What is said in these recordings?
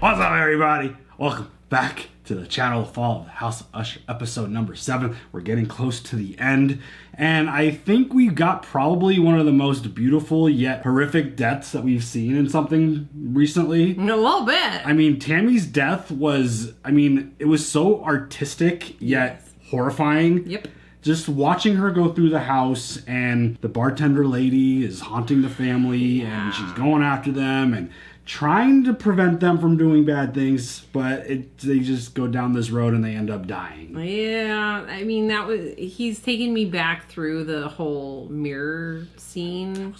What's up, everybody? Welcome back to the channel. Fall of the House of Usher, episode number 7. We're getting close to the end, and I think we got probably one of the most beautiful yet horrific deaths that we've seen in something recently. A little bit. I mean, Tammy's death was, it was so artistic yet horrifying. Yep. Just watching her go through the house, and the bartender lady is haunting the family, and she's going after them and trying to prevent them from doing bad things, but they just go down this road and they end up dying. Yeah, I mean, he's taking me back through the whole mirror scene,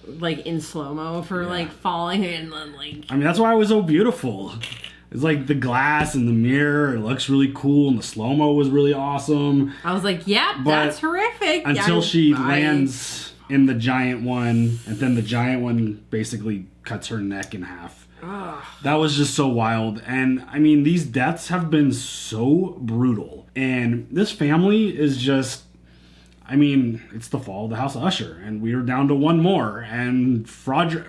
like in slow-mo for like falling and then like... that's why it was so beautiful. It's like the glass and the mirror, it looks really cool, and the slow-mo was really awesome. I was like, yeah, that's horrific. Until she lands in the giant one, and then the giant one basically cuts her neck in half. Ugh. That was just so wild. And these deaths have been so brutal. And this family is just, it's the fall of the House of Usher. And we are down to one more. And Frederick.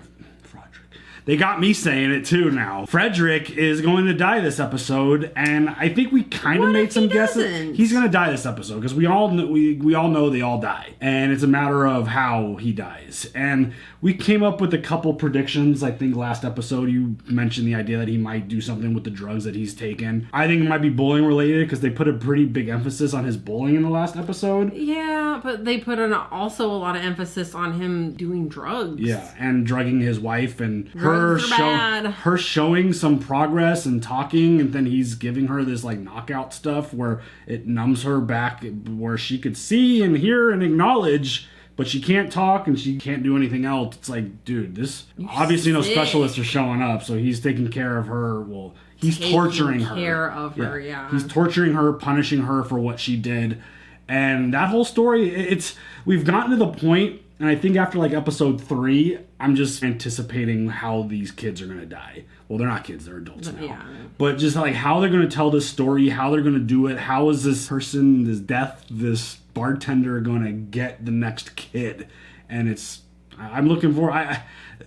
They got me saying it too now. Frederick is going to die this episode, and I think we kind of made some guesses. He's going to die this episode because we all know they all die, and it's a matter of how he dies. And we came up with a couple predictions. I think last episode you mentioned the idea that he might do something with the drugs that he's taken. I think it might be bullying related because they put a pretty big emphasis on his bullying in the last episode. Yeah, but they put also a lot of emphasis on him doing drugs. Yeah, and drugging his wife and her showing some progress and talking, and then he's giving her this like knockout stuff where it numbs her back where she could see and hear and acknowledge, but she can't talk and she can't do anything else. It's like, dude, obviously no specialists are showing up, so he's taking care of her. Well, he's torturing her. Yeah. He's torturing her, punishing her for what she did. And that whole story, we've gotten to the point, and I think after like episode 3, I'm just anticipating how these kids are going to die. Well, they're not kids, they're adults now. Yeah. But just like how they're going to tell this story, how they're going to do it, how is this person, this bartender going to get the next kid? And I'm looking for...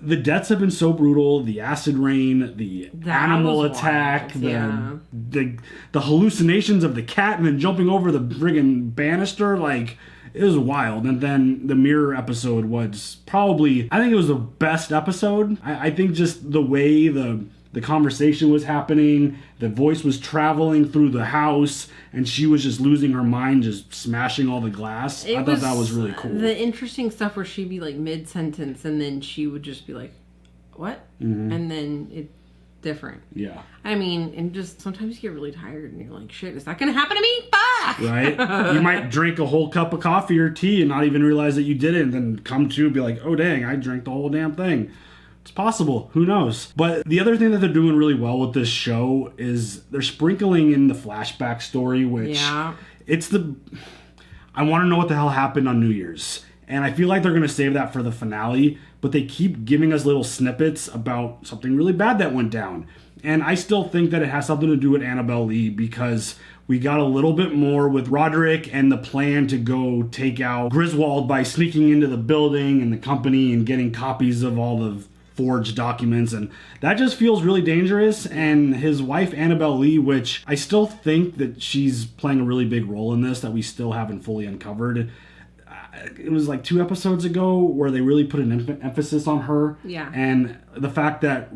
the deaths have been so brutal. The acid rain, the animal attack, the hallucinations of the cat and then jumping over the friggin' banister, like... It was wild. And then the mirror episode was probably, I think it was the best episode. I think just the way the conversation was happening, the voice was traveling through the house, and she was just losing her mind, just smashing all the glass. I thought that was really cool. The interesting stuff where she'd be like mid-sentence, and then she would just be like, what? Mm-hmm. And then it's different. Yeah. And just sometimes you get really tired and you're like, shit, is that going to happen to me? Fuck! Right? You might drink a whole cup of coffee or tea and not even realize that you did it, and then come to and be like, oh dang, I drank the whole damn thing. It's possible. Who knows? But the other thing that they're doing really well with this show is they're sprinkling in the flashback story, which I want to know what the hell happened on New Year's. And I feel like they're going to save that for the finale, but they keep giving us little snippets about something really bad that went down. And I still think that it has something to do with Annabelle Lee, because we got a little bit more with Roderick and the plan to go take out Griswold by sneaking into the building and the company and getting copies of all the forged documents, and that just feels really dangerous. And his wife Annabelle Lee, which I still think that she's playing a really big role in this that we still haven't fully uncovered. It was like 2 episodes ago where they really put an emphasis on her. Yeah. And the fact that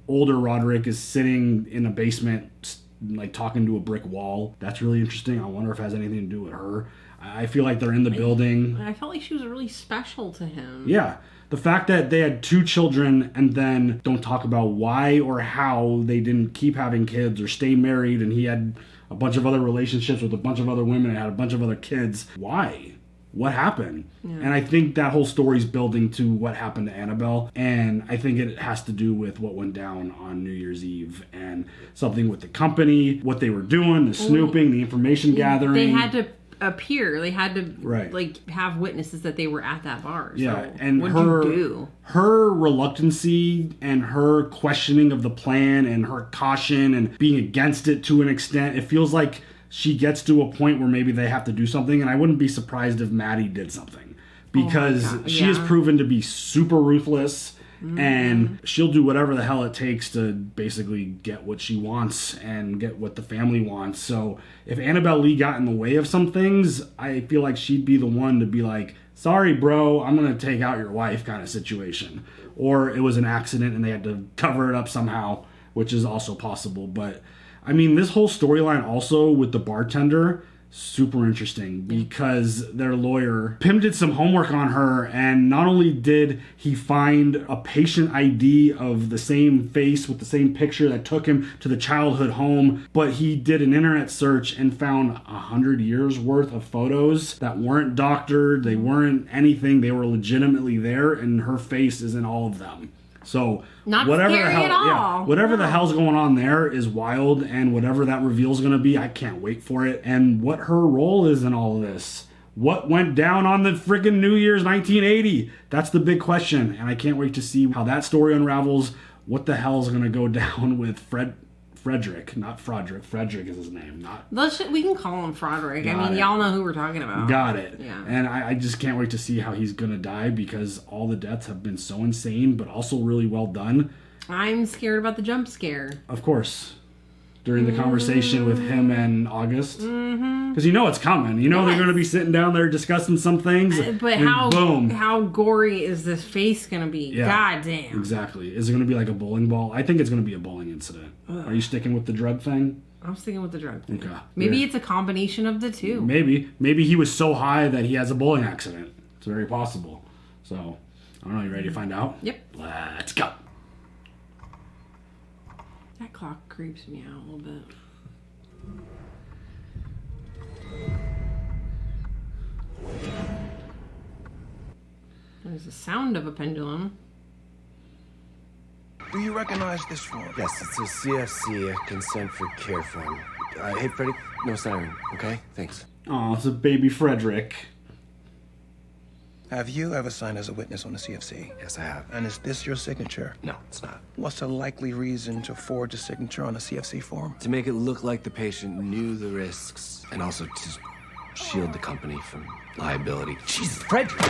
older Roderick is sitting in a basement like talking to a brick wall, that's really interesting. I wonder if it has anything to do with her. I feel like they're in the building. I felt like she was really special to him. Yeah. The fact that they had 2 children and then don't talk about why or how they didn't keep having kids or stay married, and he had a bunch of other relationships with a bunch of other women and had a bunch of other kids. Why? What happened? Yeah. And I think that whole story's building to what happened to Annabelle, and I think it has to do with what went down on New Year's Eve and something with the company, what they were doing, the snooping, the information gathering. They had to appear. They had to have witnesses that they were at that bar. Yeah, so and what'd you do? Her reluctancy and her questioning of the plan and her caution and being against it to an extent, it feels like she gets to a point where maybe they have to do something, and I wouldn't be surprised if Maddie did something, because she has proven to be super ruthless and she'll do whatever the hell it takes to basically get what she wants and get what the family wants. So if Annabelle Lee got in the way of some things, I feel like she'd be the one to be like, sorry, bro, I'm going to take out your wife kind of situation. Or it was an accident and they had to cover it up somehow, which is also possible. But, I mean, this whole storyline also with the bartender, super interesting because their lawyer, Pim, did some homework on her, and not only did he find a patient ID of the same face with the same picture that took him to the childhood home, but he did an internet search and found 100 years worth of photos that weren't doctored, they weren't anything, they were legitimately there, and her face is in all of them. So not whatever scary the hell, at all. whatever the hell's going on there is wild, and whatever that reveal is going to be, I can't wait for it. And what her role is in all of this, what went down on the freaking New Year's 1980? That's the big question, and I can't wait to see how that story unravels. What the hell is going to go down with Frederick, not Frederick. Frederick is his name, not. We can call him Roderick. I mean, it. y'all know who we're talking about. Got it. Yeah. And I just can't wait to see how he's going to die because all the deaths have been so insane, but also really well done. I'm scared about the jump scare. Of course. During the conversation with him and August. Because you know it's coming. You know they're going to be sitting down there discussing some things. But how gory is this face going to be? Yeah, God damn. Exactly. Is it going to be like a bowling ball? I think it's going to be a bowling incident. Are you sticking with the drug thing? I'm sticking with the drug thing. Okay. Maybe it's a combination of the two. Maybe he was so high that he has a bowling accident. It's very possible. So, I don't know. You ready to find out? Yep. Let's go. That clock creeps me out a little bit. There's the sound of a pendulum. Do you recognize this form? Yes, it's a CFC, a consent for care form. Hey, Frederick, no siren, okay? Thanks. Oh, it's a baby Frederick. Have you ever signed as a witness on the CFC? Yes, I have. And is this your signature? No, it's not. What's a likely reason to forge a signature on a CFC form? To make it look like the patient knew the risks, and also to shield the company from liability. Jesus, Frederick!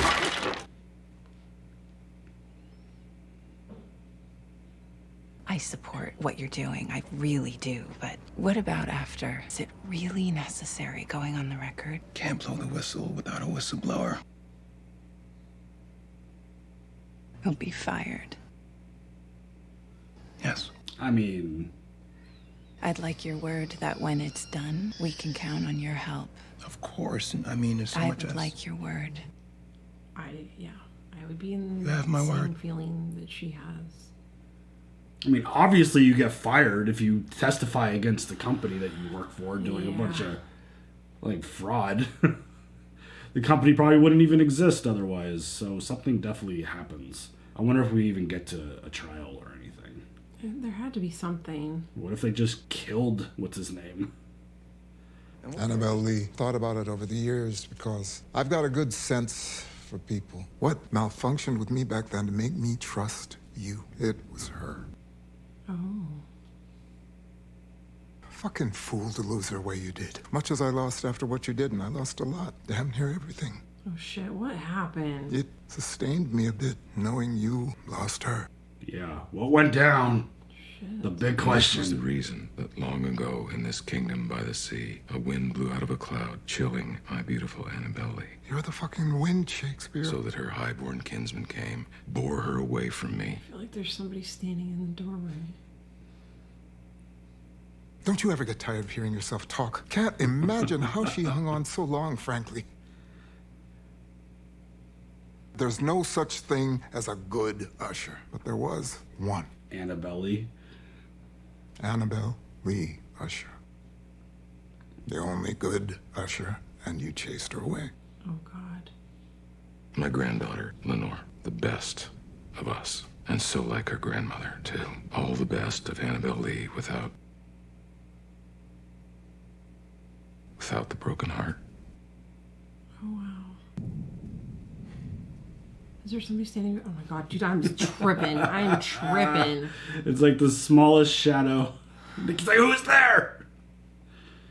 I support what you're doing, I really do, but what about after? Is it really necessary going on the record? Can't blow the whistle without a whistleblower. He'll be fired. Yes. I mean... I'd like your word that when it's done, we can count on your help. Of course. I mean, there's so I much would as... like your word. I would be in You have my the same word. feeling that she has. I mean, obviously you get fired if you testify against the company that you work for doing a bunch of, like, fraud. The company probably wouldn't even exist otherwise, so something definitely happens. I wonder if we even get to a trial or anything. There had to be something. What if they just killed, what's his name? Annabelle Lee. Thought about it over the years because I've got a good sense for people. What malfunctioned with me back then to make me trust you? It was her. Oh. Fucking fool to lose her way you did. Much as I lost after what you did, and I lost a lot. Damn near everything. Oh shit, what happened? It sustained me a bit, knowing you lost her. Yeah, what went down? Shit. The big This was the question. reason that long ago in this kingdom by the sea, a wind blew out of a cloud, chilling my beautiful Annabelle Lee, You're the fucking wind, Shakespeare. so that her highborn kinsman came, bore her away from me. I feel like there's somebody standing in the doorway. Don't you ever get tired of hearing yourself talk? Can't imagine how she hung on so long, frankly. There's no such thing as a good usher, but there was one. Annabelle Lee. Annabelle Lee Usher. The only good usher, and you chased her away. Oh god. My granddaughter, Lenore, the best of us. And so like her grandmother, too. All the best of Annabelle Lee without the broken heart. Oh wow. Is there somebody standing? Oh my god, dude, I'm tripping. I'm tripping. It's like the smallest shadow. Nikki's like, who's there?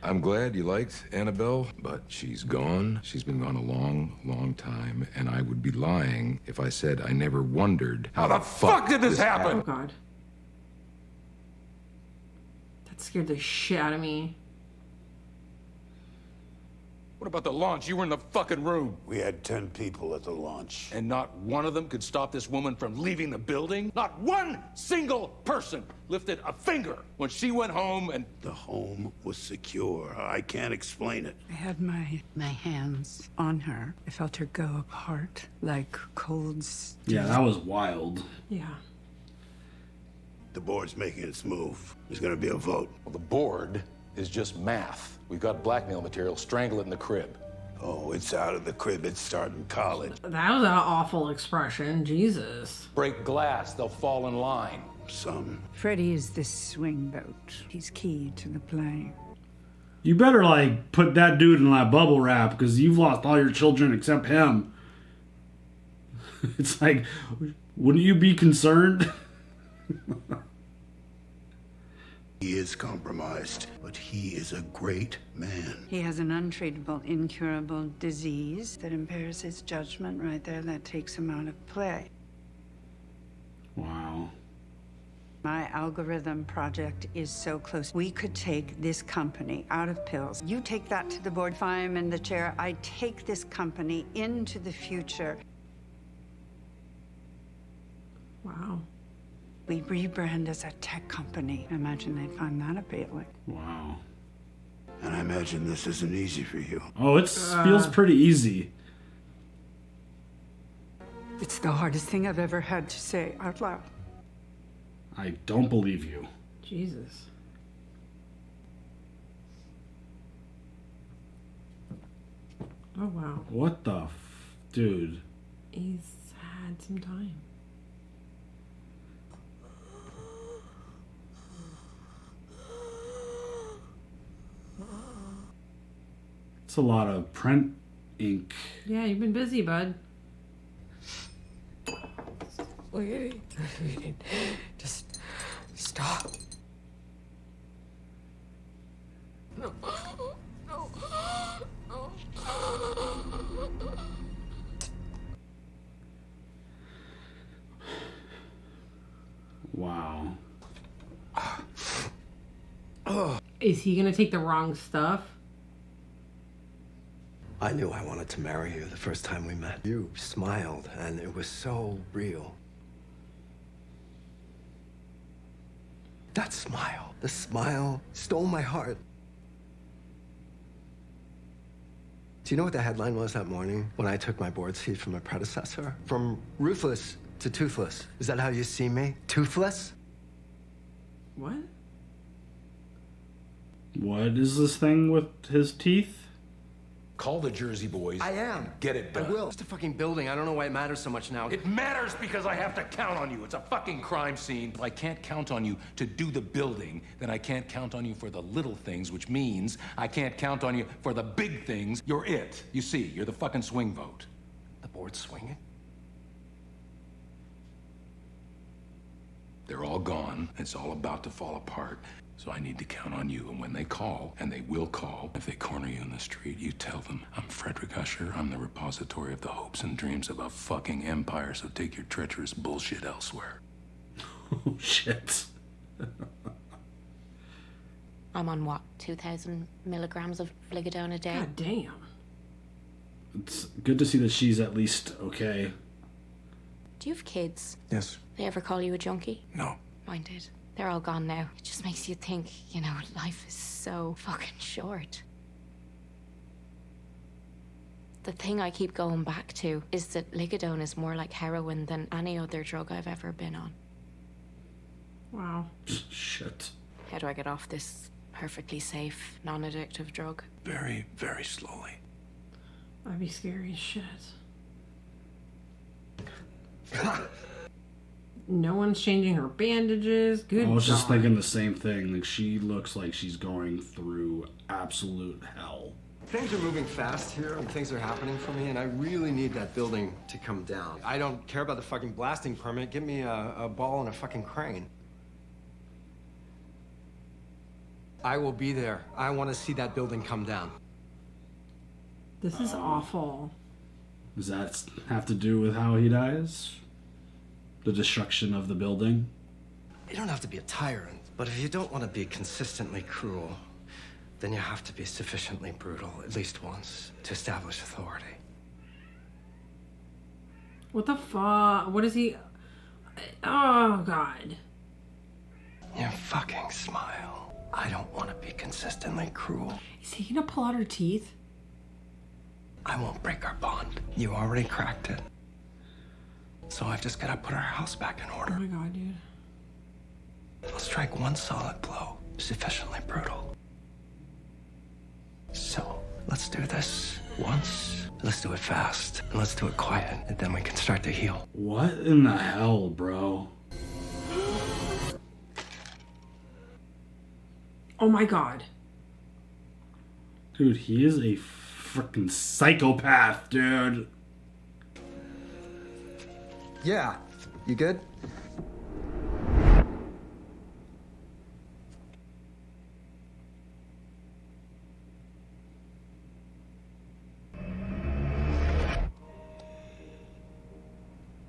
I'm glad you liked Annabelle, but she's gone. She's been gone a long, long time, and I would be lying if I said I never wondered how the fuck did this happen? Oh God. That scared the shit out of me. What about the launch? You were in the fucking room. We had 10 people at the launch. And not one of them could stop this woman from leaving the building? Not one single person lifted a finger when she went home and... The home was secure. I can't explain it. I had my hands on her. I felt her go apart like cold steel. Yeah, that was wild. Yeah. The board's making its move. There's gonna be a vote. Well, the board is just math. We've got blackmail material. Strangle it in the crib. Oh, it's out of the crib. It's starting college. That was an awful expression. Jesus. Break glass. They'll fall in line. Some. Freddie is the swing vote. He's key to the play. You better, like, put that dude in that bubble wrap, because you've lost all your children except him. It's like, wouldn't you be concerned? He is compromised, but he is a great man. He has an untreatable, incurable disease that impairs his judgment right there. That takes him out of play. Wow. My algorithm project is so close. We could take this company out of pills. You take that to the board. If I'm in the chair, I take this company into the future. Wow. We rebrand as a tech company. I imagine they'd find that appealing. Wow. And I imagine this isn't easy for you. Oh, it feels pretty easy. It's the hardest thing I've ever had to say out loud. I don't believe you. Jesus. Oh, wow. What the dude? He's had some time. It's a lot of print ink. Yeah, you've been busy, bud. Wait. Just stop. No. No. No. Wow. Is he gonna take the wrong stuff? I knew I wanted to marry you the first time we met. You smiled, and it was so real. That smile, the smile stole my heart. Do you know what the headline was that morning when I took my board seat from a predecessor? From ruthless to toothless. Is that how you see me? Toothless? What? What is this thing with his teeth? Call the Jersey boys. I am. Get it done. I will. It's a fucking building. I don't know why it matters so much now. It matters because I have to count on you. It's a fucking crime scene. If I can't count on you to do the building, then I can't count on you for the little things, which means I can't count on you for the big things. You're it. You see, you're the fucking swing vote. The board's swinging? They're all gone. It's all about to fall apart. So I need to count on you, and when they call, and they will call, if they corner you in the street, you tell them, I'm Frederick Usher, I'm the repository of the hopes and dreams of a fucking empire, so take your treacherous bullshit elsewhere. Oh, shit. I'm on what, 2,000 milligrams of Ligadone a day? God damn. It's good to see that she's at least okay. Do you have kids? Yes. They ever call you a junkie? No. Mine did. They're all gone now. It just makes you think, you know, life is so fucking short. The thing I keep going back to is that Ligadone is more like heroin than any other drug I've ever been on. Wow. Shit. How do I get off this perfectly safe, non-addictive drug? Very, very slowly. That'd be scary as shit. No one's changing her bandages. Good I was just God. thinking the same thing. Like, she looks like she's going through absolute hell. Things are moving fast here, and things are happening for me, and I really need that building to come down. I don't care about the fucking blasting permit. Give me a ball and a fucking crane. I will be there. I want to see that building come down. This is awful. Does that have to do with how he dies? The destruction of the building? You don't have to be a tyrant, but if you don't want to be consistently cruel, then you have to be sufficiently brutal at least once to establish authority. What the fuck? What is he? Oh, God. You fucking smile. I don't want to be consistently cruel. Is he gonna pull out her teeth? I won't break our bond. You already cracked it. So I've just got to put our house back in order. Oh my God, dude. I'll strike one solid blow, sufficiently brutal. So, let's do this once. Let's do it fast. And let's do it quiet. And then we can start to heal. What in the hell, bro? Oh my God. Dude, he is a freaking psychopath, dude. Yeah. You good?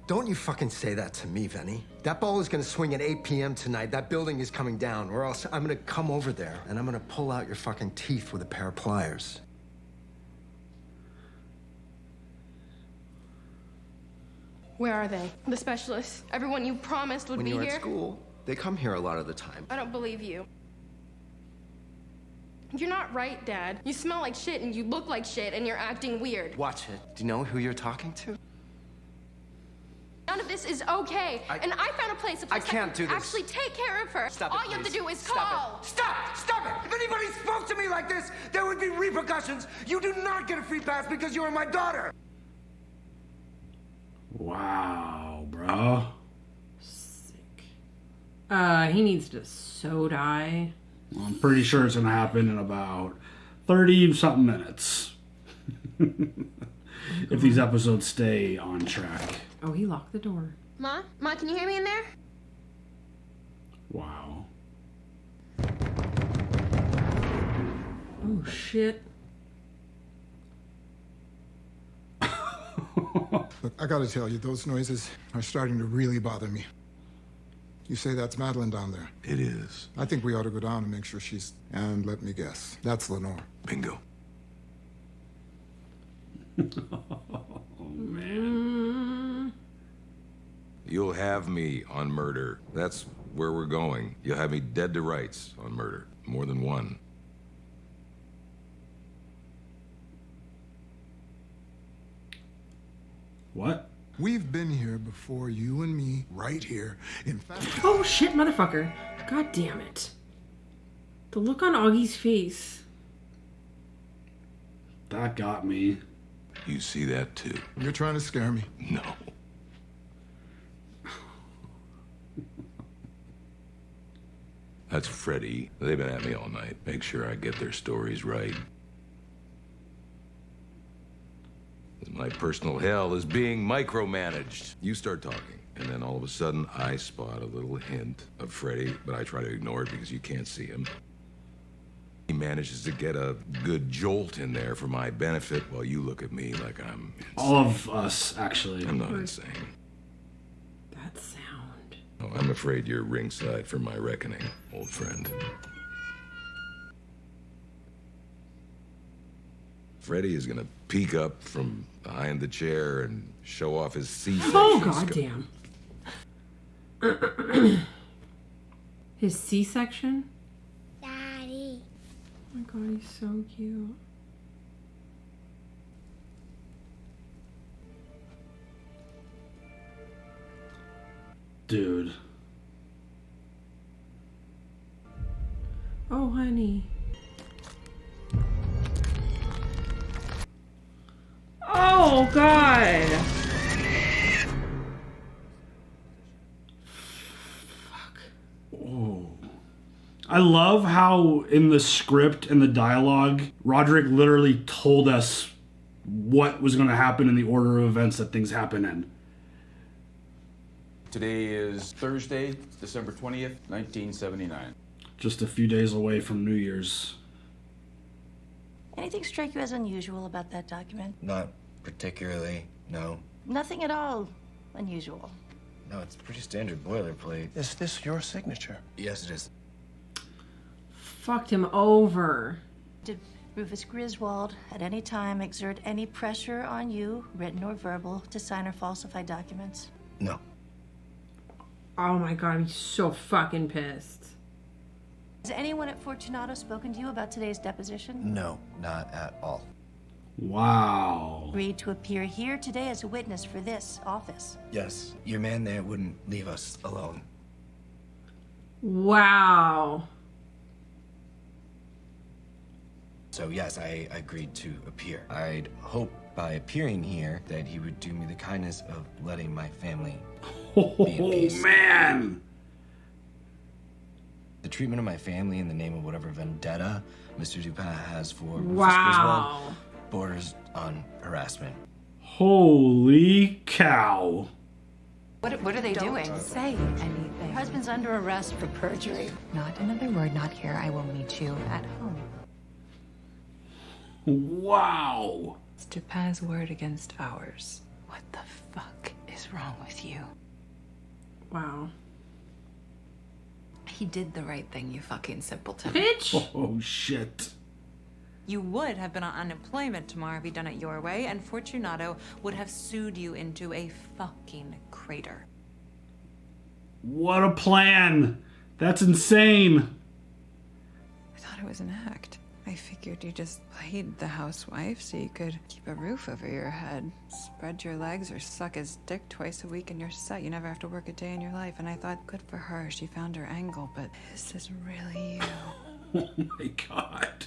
Don't you fucking say that to me, Venny. That ball is gonna swing at 8 p.m. tonight. That building is coming down, or else I'm gonna come over there and I'm gonna pull out your fucking teeth with a pair of pliers. Where are they? The specialists? Everyone you promised would When be you're here? at school, they come here a lot of the time. I don't believe you. You're not right, Dad. You smell like shit and you look like shit and you're acting weird. Watch it. Do you know who you're talking to? None of this is okay. And I found a place I can't that do can this. actually take care of her. Stop it, All you have to please. do is Stop call. Stop! Stop it! If anybody spoke to me like this, there would be repercussions. You do not get a free pass because you are my daughter. Wow, bro. Sick. He needs to so die. Well, I'm pretty sure it's gonna happen in about 30-something minutes. If these episodes stay on track. Oh, he locked the door. Ma? Ma, can you hear me in there? Wow. Oh, shit. Look, I gotta tell you, those noises are starting to really bother me. You say that's Madeline down there? It is. I think we ought to go down and make sure she's... And let me guess, that's Lenore. Bingo. Oh, man. You'll have me on murder. That's where we're going. You'll have me dead to rights on murder. More than one. What? We've been here before, you and me, right here. In fact... Oh, shit, motherfucker. God damn it. The look on Augie's face. That got me. You see that too? You're trying to scare me. No. That's Freddy. They've been at me all night. Make sure I get their stories right. My personal hell is being micromanaged. You start talking, and then all of a sudden, I spot a little hint of Freddy, but I try to ignore it because you can't see him. He manages to get a good jolt in there for my benefit while you look at me like I'm insane. All of us, actually. I'm not insane. That sound. Oh, I'm afraid you're ringside for my reckoning, old friend. Freddy is gonna peek up from behind the chair and show off his C-section. Oh, goddamn. His C-section? Daddy. Oh my god, he's so cute. Dude. Oh, honey. Oh, God. Oh. I love how in the script and the dialogue, Roderick literally told us what was going to happen in the order of events that things happen in. Today is Thursday, December 20th, 1979. Just a few days away from New Year's. Anything strike you as unusual about that document? Not particularly, no. Nothing at all unusual. No, it's pretty standard boilerplate. Is this your signature? Yes, it is. Fucked him over. Did Rufus Griswold at any time exert any pressure on you, written or verbal, to sign or falsify documents? No. Oh my god, I'm so fucking pissed. Has anyone at Fortunato spoken to you about today's deposition? No, not at all. Wow. Agreed to appear here today as a witness for this office. Yes, your man there wouldn't leave us alone. Wow. So yes, I agreed to appear. I'd hope by appearing here that he would do me the kindness of letting my family be in peace. Oh, man. The treatment of my family in the name of whatever vendetta Mr. Dupin has for Rufus Wow. Griswold borders on harassment. Holy cow. What are they doing? Say anything. Your husband's under arrest for perjury. Not another word, not here. I will meet you at home. Wow. It's Dupin's word against ours. What the fuck is wrong with you? Wow. He did the right thing, you fucking simpleton. Bitch! Oh, shit. You would have been on unemployment tomorrow if you'd done it your way, and Fortunato would have sued you into a fucking crater. What a plan. That's insane. I thought it was an act. I figured you just played the housewife so you could keep a roof over your head, spread your legs, or suck his dick twice a week and you're set. You never have to work a day in your life. And I thought, good for her. She found her angle, but this is really you. Oh my god.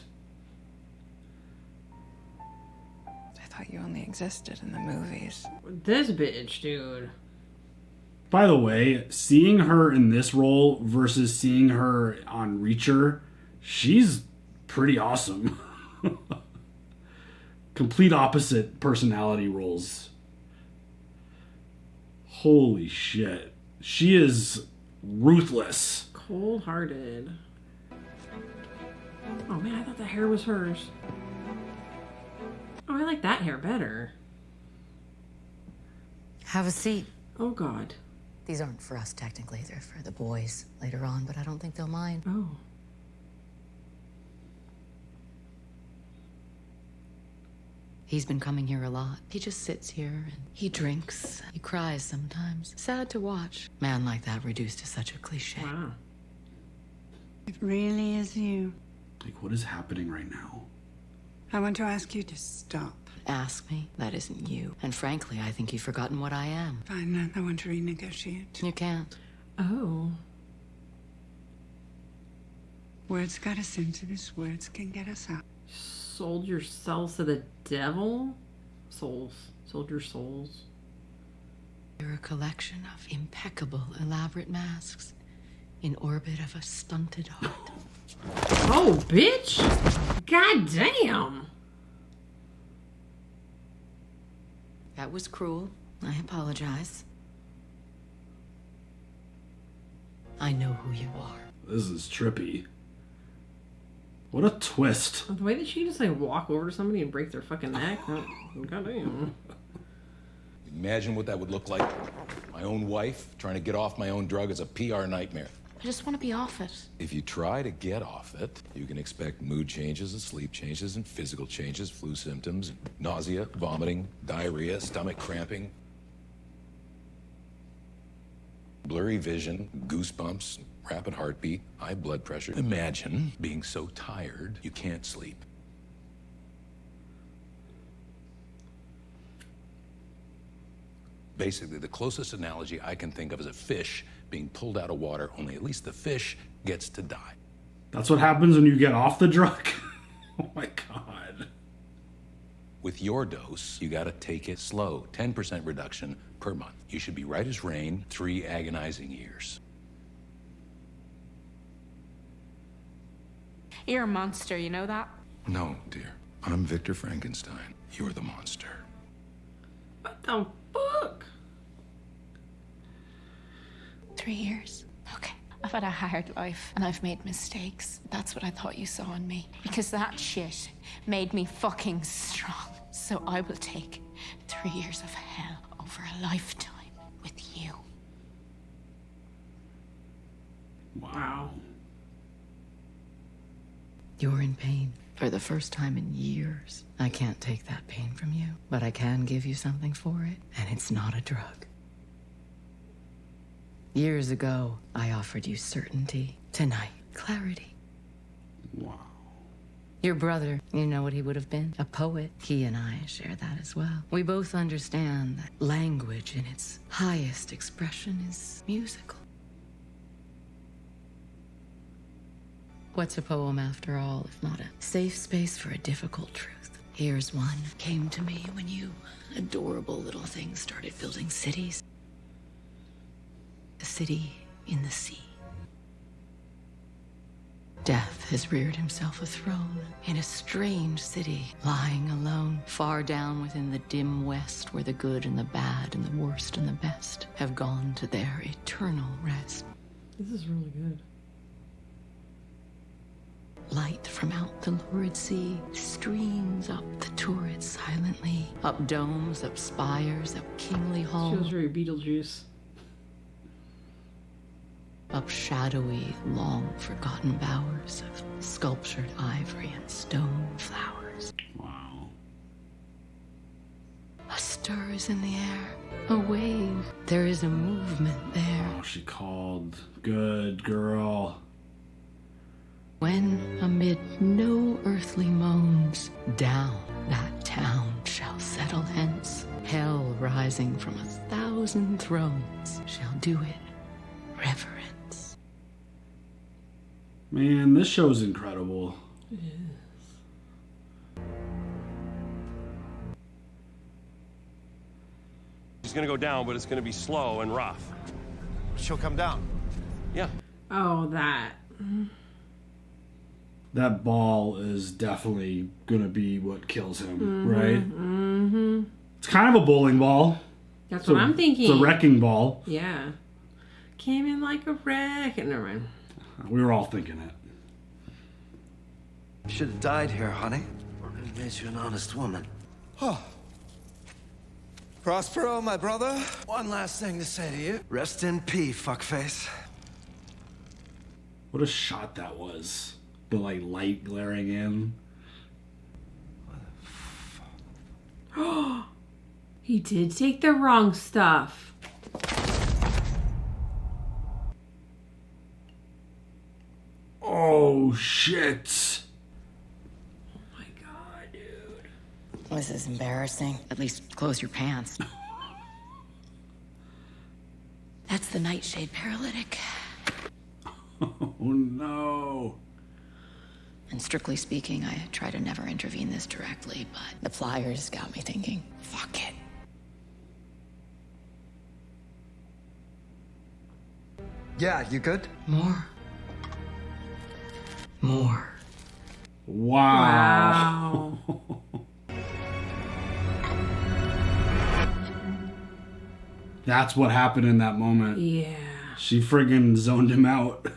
I thought you only existed in the movies. This bitch, dude. By the way, seeing her in this role versus seeing her on Reacher, she's pretty awesome. Complete opposite personality roles. Holy shit. She is ruthless. Cold-hearted. Oh man, I thought the hair was hers. Oh, I like that hair better. Have a seat. Oh god. These aren't for us technically, they're for the boys later on, but I don't think they'll mind. Oh. He's been coming here a lot. He just sits here and he drinks. He cries sometimes. Sad to watch. Man like that reduced to such a cliche. Wow. It really is you. Like, what is happening right now? I want to ask you to stop. Ask me? That isn't you. And frankly, I think you've forgotten what I am. Fine, I want to renegotiate. You can't. Oh. Words got us into this, words can get us out. Sold your souls to the devil? Souls. Sold your souls. You're a collection of impeccable, elaborate masks in orbit of a stunted heart. Oh, bitch! God damn! That was cruel. I apologize. I know who you are. This is trippy. What a twist. The way that she just like walk over to somebody and break their fucking neck. Goddamn. Imagine what that would look like. My own wife trying to get off my own drug is a PR nightmare. I just want to be off it. If you try to get off it, you can expect mood changes and sleep changes and physical changes, flu symptoms, nausea, vomiting, diarrhea, stomach cramping, blurry vision, goosebumps, rapid heartbeat, high blood pressure. Imagine being so tired you can't sleep. Basically, the closest analogy I can think of is a fish being pulled out of water, only at least the fish gets to die. That's what happens when you get off the drug? Oh my god. With your dose, you gotta take it slow, 10% reduction per month. You should be right as rain, 3 agonizing years. You're a monster, you know that? No, dear. I'm Victor Frankenstein. You're the monster. What the fuck? 3 years. Okay. A I've had a hard life and I've made mistakes. That's what I thought you saw in me. Because that shit made me fucking strong. So I will take 3 years of hell over a lifetime with you. Wow. You're in pain for the first time in years. I can't take that pain from you, but I can give you something for it, and it's not a drug. Years ago, I offered you certainty. Tonight, clarity. Wow. Your brother, you know what he would have been? A poet. He and I share that as well. We both understand that language in its highest expression is musical. What's a poem after all, if not a safe space for a difficult truth? Here's one. Came to me when you adorable little things started building cities. A city in the sea. Death has reared himself a throne in a strange city, lying alone, far down within the dim west, where the good and the bad and the worst and the best have gone to their eternal rest. This is really good. Light from out the lurid sea streams up the turrets silently, up domes, up spires, up kingly halls. Feels very Beetlejuice. Up shadowy, long-forgotten bowers of sculptured ivory and stone flowers. Wow. A stir is in the air, a wave. There is a movement there. Oh, she called. Good girl. When amid no earthly moans, down that town shall settle hence. Hell rising from 1,000 thrones shall do it reverence. Man, this show's incredible. It is. She's gonna go down, but it's gonna be slow and rough. She'll come down. Yeah. Oh, that. That ball is definitely gonna be what kills him, right? Mm-hmm. It's kind of a bowling ball. That's what I'm thinking. It's a wrecking ball. Yeah. Came in like a wreck. Never mind. We were all thinking it. Should have died here, honey. It made you an honest woman. Oh. Prospero, my brother. One last thing to say to you. Rest in peace, fuckface. What a shot that was. The like light glaring in. He did take the wrong stuff. Oh shit. Oh my god, dude. This is embarrassing. At least close your pants. That's the nightshade paralytic. Oh no. And strictly speaking, I try to never intervene this directly, but the flyers got me thinking, fuck it. Yeah, you good? More. Wow. That's what happened in that moment. Yeah. She friggin' zoned him out.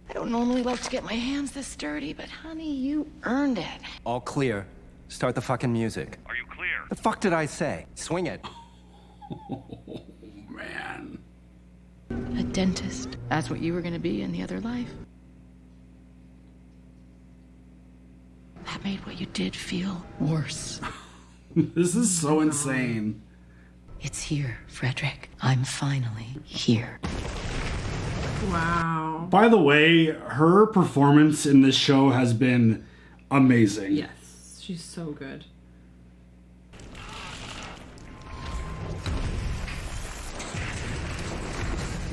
I don't normally like to get my hands this dirty, but honey, you earned it. All clear. Start the fucking music. Are you clear? The fuck did I say? Swing it. Oh, man. A dentist. That's what you were gonna be in the other life. That made what you did feel worse. This is so insane. It's here, Frederick. I'm finally here. Wow. By the way, her performance in this show has been amazing. Yes, she's so good.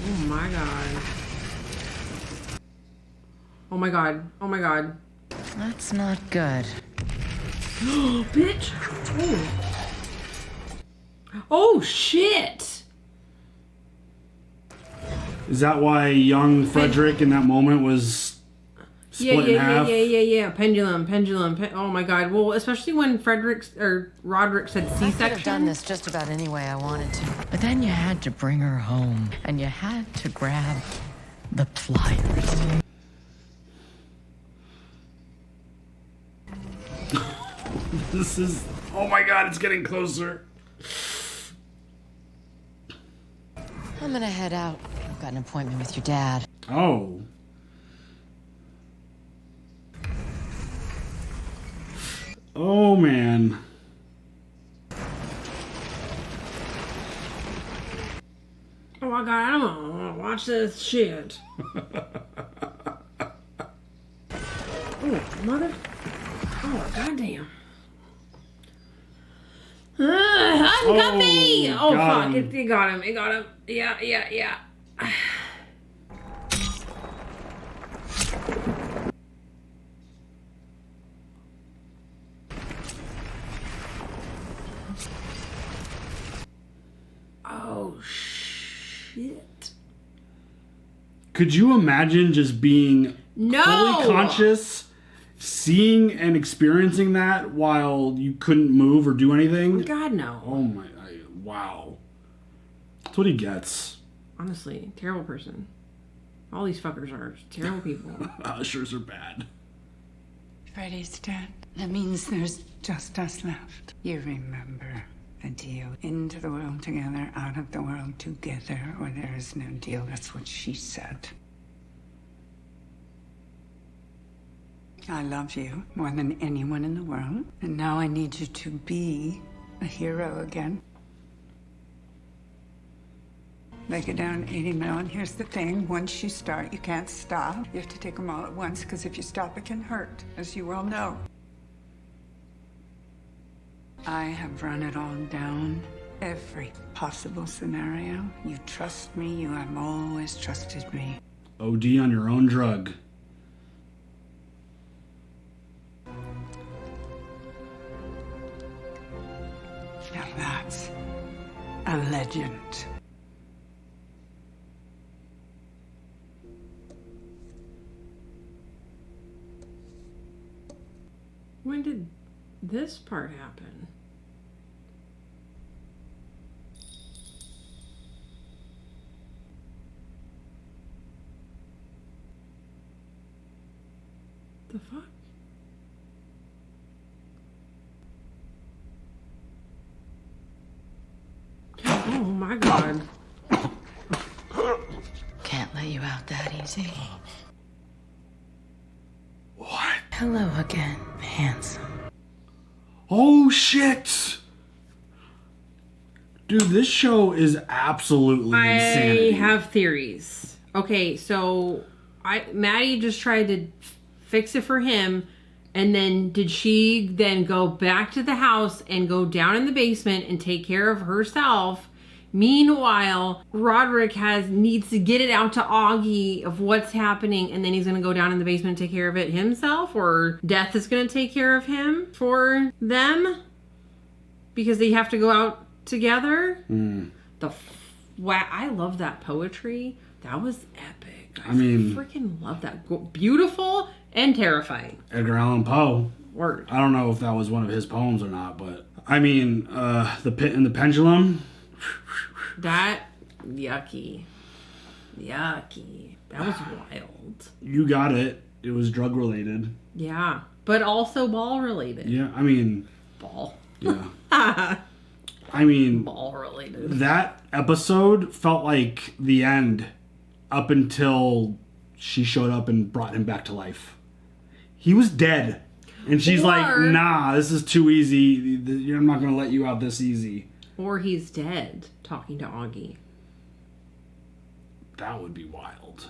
Oh my god. Oh my god. Oh my god. That's not good. Bitch. Oh shit. Is that why young Frederick in that moment was split in half? Yeah. Pendulum. Oh my god. Well, especially when Roderick said C-section. I could have done this just about any way I wanted to. But then you had to bring her home, and you had to grab The pliers. This is... Oh my god, it's getting closer. I'm gonna head out. I've got an appointment with your dad. Oh. Oh, man. Oh my god, I don't want to watch this shit. Oh, mother. Oh, goddamn. Handcuffy! Oh, fuck. It got him. It got him. Yeah. Oh, shit. Could you imagine just being No! fully conscious, seeing and experiencing that while you couldn't move or do anything? God, no. Oh my, wow. That's what he gets. Honestly, terrible person. All these fuckers are terrible people. Ushers are bad. Freddy's dead. That means there's just us left. You remember the deal. Into the world together, out of the world together, or there is no deal. That's what she said. I love you more than anyone in the world. And now I need you to be a hero again. Make it down 80 mil, and here's the thing. Once you start, you can't stop. You have to take them all at once, because if you stop, it can hurt, as you well know. I have run it all down. Every possible scenario. You trust me. You have always trusted me. OD on your own drug. Now that's a legend. When did this part happen? The fuck? Oh my god. Can't let you out that easy. What? Hello again, handsome. Oh shit! Dude, this show is absolutely insanity. I have theories. Okay, so Maddie just tried to fix it for him, and then did she then go back to the house and go down in the basement and take care of herself? Meanwhile, Roderick needs to get it out to Augie of what's happening, and then he's gonna go down in the basement and take care of it himself, or Death is gonna take care of him for them because they have to go out together. Wow, I love that poetry. That was epic. I mean, freaking love that. Beautiful and terrifying. Edgar Allan Poe. Word. I don't know if that was one of his poems or not, but I mean, the Pit and the Pendulum. That yucky. That was wild. You got it. It was drug related. Yeah, but also ball related. Yeah, I mean, ball. Yeah. I mean, ball related. That episode felt like the end up until she showed up and brought him back to life. He was dead. And she's like, nah, this is too easy. I'm not going to let you out this easy. Or he's dead, talking to Augie. That would be wild.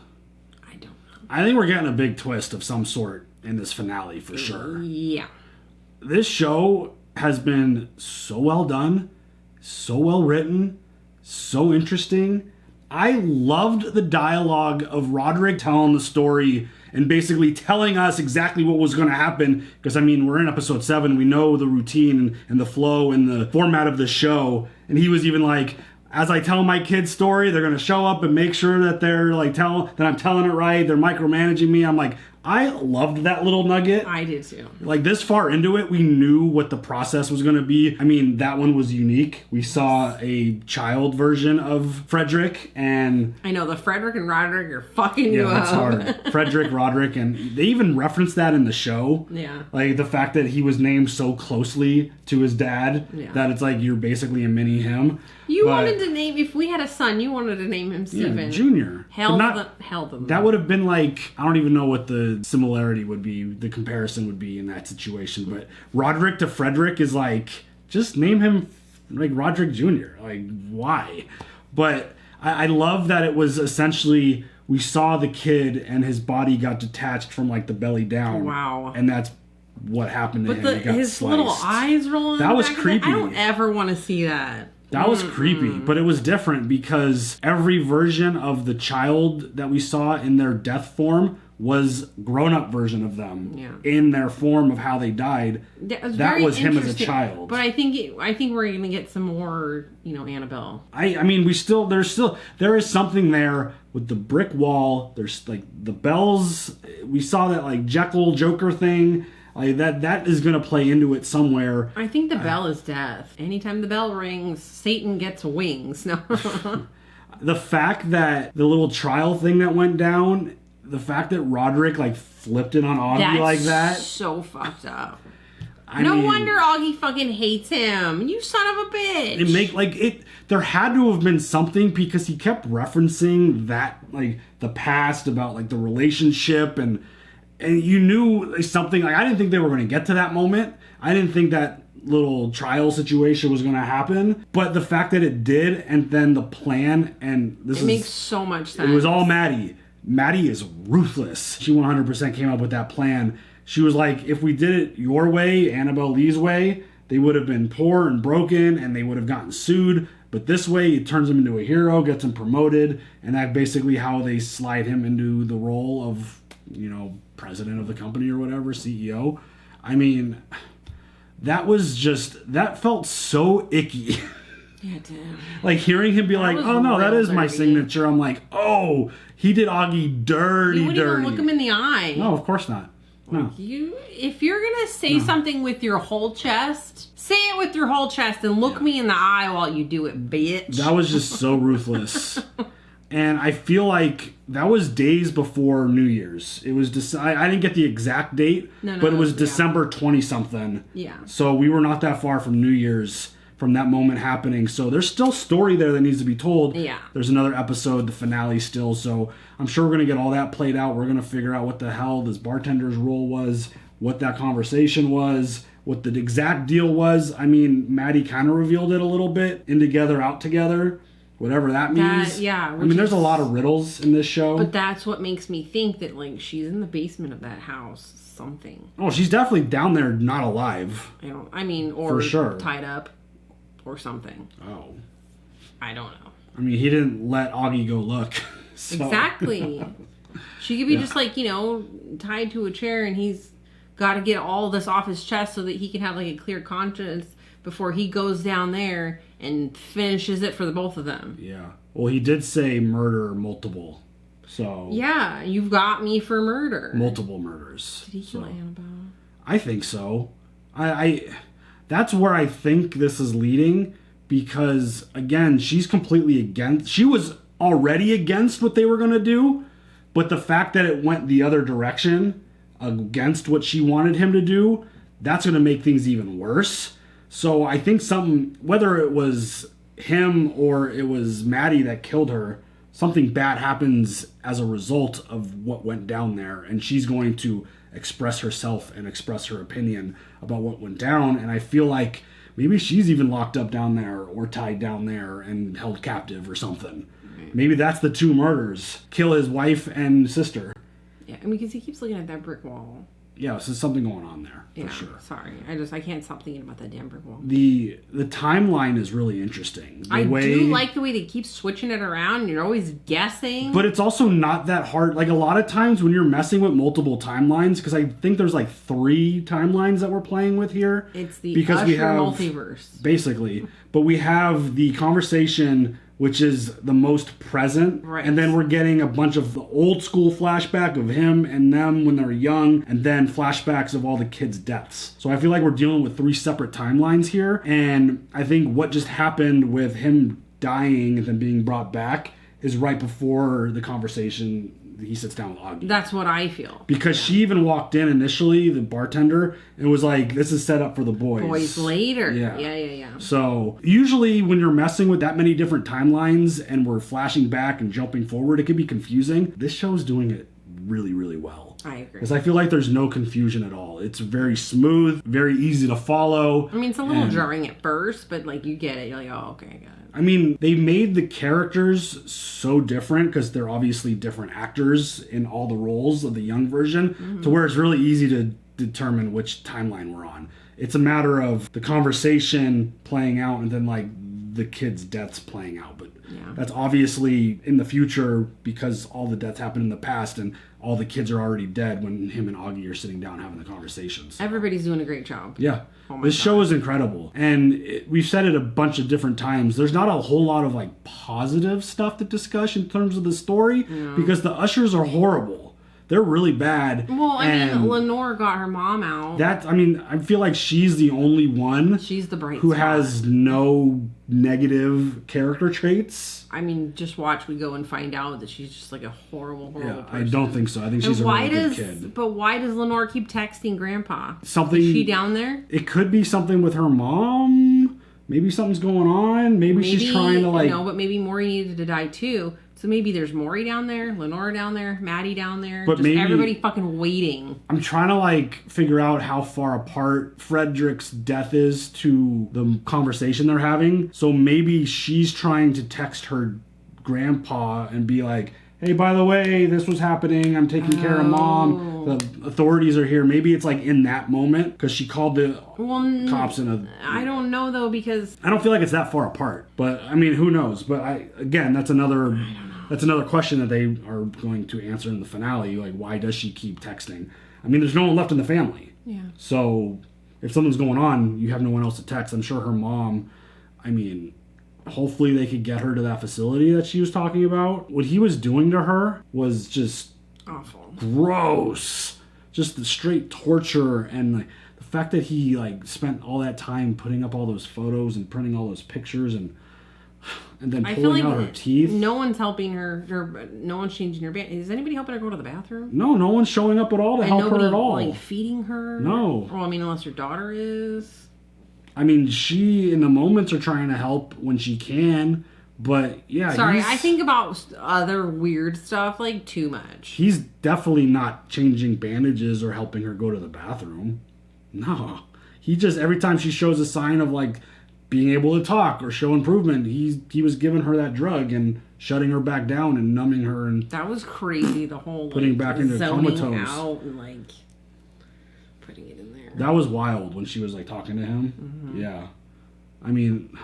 I don't know. I think we're getting a big twist of some sort in this finale for sure. Yeah. This show has been so well done, so well written, so interesting. I loved the dialogue of Roderick telling the story and basically telling us exactly what was going to happen. Because, I mean, we're in episode 7. We know the routine and the flow and the format of the show. And he was even like, as I tell my kids' story, they're going to show up and make sure that they're like that I'm telling it right. They're micromanaging me. I'm like, I loved that little nugget. I did too. Like this far into it, we knew what the process was going to be. I mean, that one was unique. We saw a child version of Frederick, and I know the Frederick and Roderick are fucking you that's up. hard. Frederick, Roderick, and they even referenced that in the show. Yeah. Like the fact that he was named so closely to his dad that it's like you're basically a mini him. You wanted to name, if we had a son, you wanted to name him Steven. Yeah, Junior. Hell But them. That would have been like, I don't even know what the similarity would be, the comparison would be in that situation. But Roderick to Frederick is like, just name him like Roderick Jr. Like, why? But I love that it was essentially, we saw the kid and his body got detached from like the belly down. Wow. And that's what happened to him. He got his sliced. little eyes rolling. That was back creepy. I don't ever want to see that. That was creepy, but it was different because every version of the child that we saw in their death form was grown-up version of them in their form of how they died. That was him as a child. But I think we're gonna get some more, Annabelle. I mean, there is something there with the brick wall. There's like the bells. We saw that like Jekyll Joker thing. Like that is going to play into it somewhere. I think the bell is death. Anytime the bell rings, Satan gets wings. No. The fact that the little trial thing that went down, the fact that Roderick like flipped it on Augie like that. So fucked up. No wonder Augie fucking hates him. You son of a bitch. There had to have been something because he kept referencing that, like the past about like the relationship and you knew something. Like I didn't think they were going to get to that moment. I didn't think that little trial situation was going to happen. But the fact that it did, and then the plan, and it makes so much sense. It was all Maddie. Maddie is ruthless. She 100% came up with that plan. She was like, if we did it your way, Annabelle Lee's way, they would have been poor and broken, and they would have gotten sued. But this way, it turns him into a hero, gets him promoted, and that's basically how they slide him into the role of, president of the company or whatever, CEO. I mean, that felt so icky. Yeah, damn. Like hearing him be like, oh no, that is my signature. I'm like, oh, he did Augie dirty. You wouldn't even look him in the eye. No, of course not. No. If you're gonna say something with your whole chest, say it with your whole chest and look me in the eye while you do it, bitch. That was just so ruthless. And I feel like that was days before New Year's. It was I didn't get the exact date, but it was December 20-something. Yeah. So we were not that far from New Year's from that moment happening. So there's still story there that needs to be told. Yeah. There's another episode, the finale still. So I'm sure we're going to get all that played out. We're going to figure out what the hell this bartender's role was, what that conversation was, what the exact deal was. I mean, Maddie kind of revealed it a little bit. In together, out together. Whatever that means. I mean, there's a lot of riddles in this show. But that's what makes me think that, like, she's in the basement of that house. Something. Oh, she's definitely down there, not alive. Or for sure. Tied up. Or something. Oh. I don't know. I mean, he didn't let Augie go look. So. Exactly. She could be just, like, tied to a chair and he's got to get all this off his chest so that he can have, like, a clear conscience before he goes down there and finishes it for the both of them. Yeah. Well, he did say murder multiple. So. Yeah, you've got me for murder. Multiple murders. Did he kill Annabelle? I think so. That's where I think this is leading because, again, she's completely against. She was already against what they were going to do, but the fact that it went the other direction against what she wanted him to do, that's going to make things even worse. So I think whether it was him or it was Maddie that killed her, something bad happens as a result of what went down there. And she's going to express herself and express her opinion about what went down. And I feel like maybe she's even locked up down there or tied down there and held captive or something. Right. Maybe that's the two murders. Kill his wife and sister. Yeah, because he keeps looking at that brick wall. Yeah, so there's something going on there, for sure. Sorry. I can't stop thinking about that damn brick wall. The timeline is really interesting. I do like the way they keep switching it around and you're always guessing. But it's also not that hard. Like, a lot of times when you're messing with multiple timelines, because I think there's like 3 timelines that we're playing with here. It's the Usher multiverse. Basically. But we have the conversation which is the most present. Right. And then we're getting a bunch of the old school flashback of him and them when they're young, and then flashbacks of all the kids' deaths. So I feel like we're dealing with 3 separate timelines here. And I think what just happened with him dying and then being brought back is right before the conversation he sits down with Augie. That's what I feel. Because she even walked in initially, the bartender, and was like, this is set up for the boys. Boys later. Yeah. Yeah. So usually when you're messing with that many different timelines and we're flashing back and jumping forward, it can be confusing. This show's doing it really, really well. I agree. Because I feel like there's no confusion at all. It's very smooth, very easy to follow. I mean, it's a little jarring at first, but like you get it. You're like, oh, okay, I got it. I mean, they made the characters so different because they're obviously different actors in all the roles of the young version, to where it's really easy to determine which timeline we're on. It's a matter of the conversation playing out and then like the kids' deaths playing out. But that's obviously in the future because all the deaths happened in the past and all the kids are already dead when him and Augie are sitting down having the conversations. Everybody's doing a great job. Yeah. Oh This show is incredible. And we've said it a bunch of different times. There's not a whole lot of like positive stuff to discuss in terms of the story because the Ushers are horrible. They're really bad. Well, I mean, Lenore got her mom out. I feel like she's the only one She's the bright who spot. has no negative character traits. I mean, just watch. We go and find out that she's just like a horrible person. I don't think so. I think she's a really good kid. But why does Lenore keep texting Grandpa? Something. Is she down there? It could be something with her mom. Maybe something's going on. Maybe she's trying to like. No, but maybe Maury needed to die too. So maybe there's Maury down there, Lenore down there, Maddie down there. But just maybe everybody fucking waiting. I'm trying to like figure out how far apart Frederick's death is to the conversation they're having. So maybe she's trying to text her grandpa and be like, hey, by the way, this was happening. I'm taking care of Mom. The authorities are here. Maybe it's like in that moment because she called the cops in a... I don't know though because... I don't feel like it's that far apart. But I mean, who knows? But again, that's another question that they are going to answer in the finale. Like, why does she keep texting? I mean, there's no one left in the family. Yeah. So if something's going on, you have no one else to text. I'm sure her mom, I mean... Hopefully they could get her to that facility that she was talking about. What he was doing to her was just awful, gross, just the straight torture, and like the fact that he like spent all that time putting up all those photos and printing all those pictures and then pulling out her teeth. No one's helping her. No one's changing her band. Is anybody helping her go to the bathroom? No one's showing up at all to help her at all. Like feeding her. No. Well, I mean, unless your daughter is. I mean, she in the moments are trying to help when she can, but yeah. Sorry, I think about other weird stuff like too much. He's definitely not changing bandages or helping her go to the bathroom. No. He just, every time she shows a sign of like being able to talk or show improvement, he was giving her that drug and shutting her back down and numbing her. And that was crazy, the whole putting back into comatose. Out and like putting it in there. That was wild when she was like talking to him. Mm-hmm. Yeah. I mean,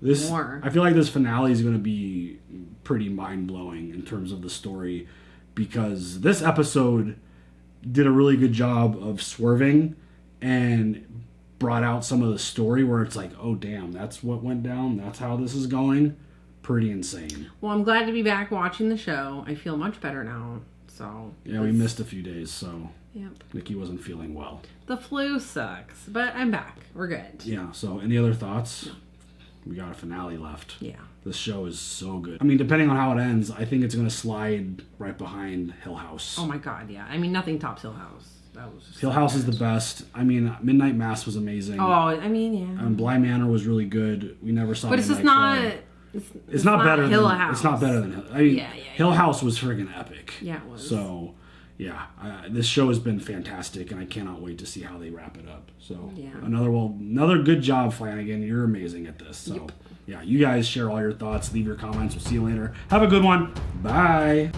I feel like this finale is going to be pretty mind-blowing in terms of the story because this episode did a really good job of swerving and brought out some of the story where it's like, oh damn, that's what went down. That's how this is going. Pretty insane. Well, I'm glad to be back watching the show. I feel much better now. So yeah, we missed a few days, so yep. Nikki wasn't feeling well. The flu sucks, but I'm back. We're good. Yeah, so any other thoughts? No. We got a finale left. Yeah. This show is so good. I mean, depending on how it ends, I think it's going to slide right behind Hill House. Oh my god, yeah. I mean, nothing tops Hill House. That was just Hill House is the best. I mean, Midnight Mass was amazing. Oh, I mean, yeah. Bly Manor was really good. We never saw. But it's just not. It's not better Hill than House. It's not better than Hill. I mean, Hill House was friggin' epic. Yeah, it was. So, yeah, this show has been fantastic, and I cannot wait to see how they wrap it up. So, yeah. Another good job, Flanagan. You're amazing at this. So, yep. Yeah, you guys share all your thoughts. Leave your comments. We'll see you later. Have a good one. Bye.